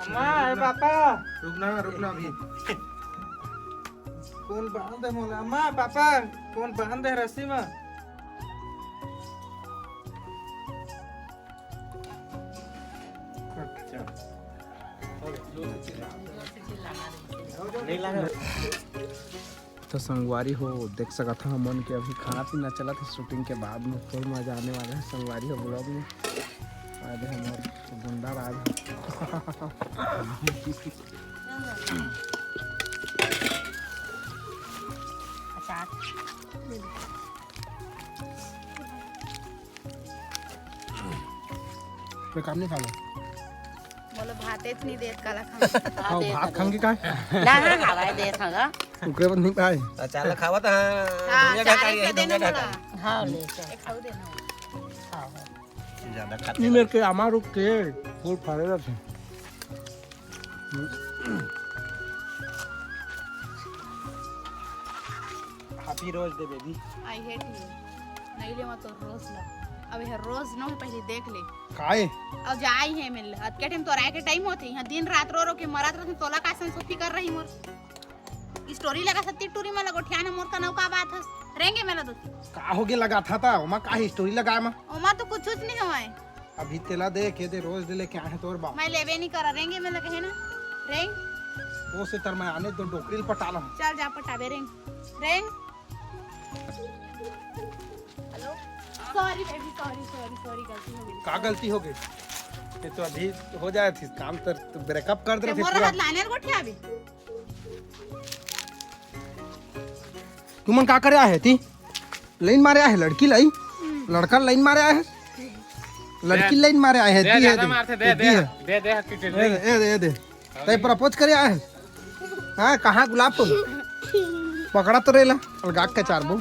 अम्मा अरे पापा रुकना अभी। कौन बांध है मोला अम्मा पापा कौन बांध है रस्सी में तो संगवारी हो देख सका था हमन के अभी खाना पीना चला था शूटिंग के बाद में फुल मजा आने वाला है संगवारी हो ब्लॉग में आज हमारे गुंडा राज कोई काम नहीं खा लो बोलो भात इतनी देर काला खा हाँ भात खाएंगे का ना ना खावा दे थागा उकरे बाद नहीं पाए चाल खावा था हां चार के देना बोला हां ले एक खाओ देना ज्यादा नहीं मेरे के अमार रुक के फूल फाड़े थे happy rose day baby I hate you नहीं ले मत रोज ला अब है रोज नो पहले देख ले काहे अब जाई है मिल अत के टाइम तोरा के टाइम होते यहां दिन रात रो रो के मरत रहत तोला का संसुती कर रही मोर स्टोरी लगा सत्ती टूरी में लगो ठियाना मोर का नौका बात है रहेंगे मेला तो का हो गया लगा था ओमा का स्टोरी लगाए मा ओमा तो कुछ नहीं हवाए अभी तेला दे के दे रोज दे लेके आए तोर बा मैं लेवे नहीं करा रहेंगे में लगे है ना रेंग वो से तर मैं आने तो डोकरी पटाला चल जा पटावे रेंग रेंग हेलो सॉरी बेबी सॉरी गलती हो गई का गलती हो गई ये तो अभी हो जाए थी काम तर तो ब्रेकअप कर दे मोर हाथ लाने गोठे अभी तुमन का करे है थी लाइन मारे है लड़की लाई लड़का लाइन मारे है लड़की लाइन मारे है दी है दे तय प्रपोज करे है हां कहां गुलाब को पकड़ा तो रेला अलगा के चार बो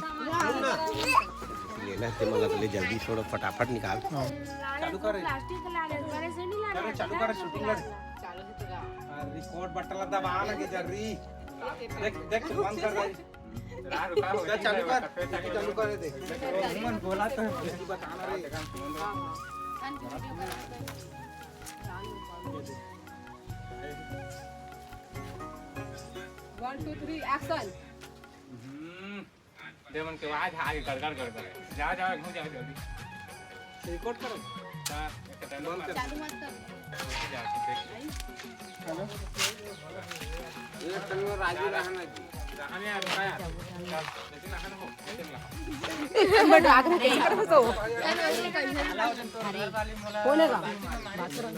लेना ते मगर ले जल्दी छोड़ो फटाफट निकाल चालू करे प्लास्टिक ला ले करे से नहीं ला चालू करे शूटिंग लगे चालू से तो रिकॉर्ड बटन दबा लगे जर्री देख बंद कर दे चालू कर दे मन बोला तो बताना रे वन टू थ्री एक्शन देवन के आवाज आगे गड़गड़ जा घूम जाओ जल्दी रिकॉर्ड करो बंद कर चालू मत कर हेलो ये तनो राजी रहना जी रहने यार लेकिन रहने हो बट आगे नहीं कर सो कौन है बात करो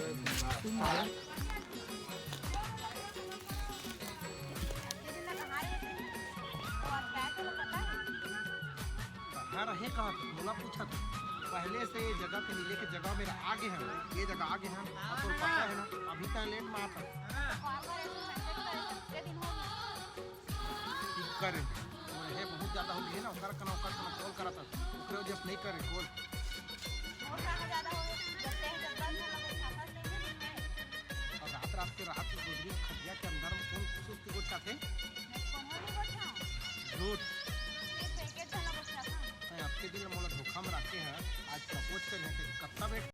हाँ रहे कहाँ तक बोला पूछा था पहले से जगह पे नीले के जगह मेरा आगे है ये जगह आगे है आपको पता है ना अभी तक लेट में आता करे ये बहुत ज्यादा हो गई ना ओकर कना कॉल करा था ओकरे जब नहीं करे कॉल और रात के गोदरी खटिया के अंदर में कौन कुछ के गोठा थे झूठ आपके दिल मोला धोखा में रखे हैं आज प्रपोज कर कत्ता बेट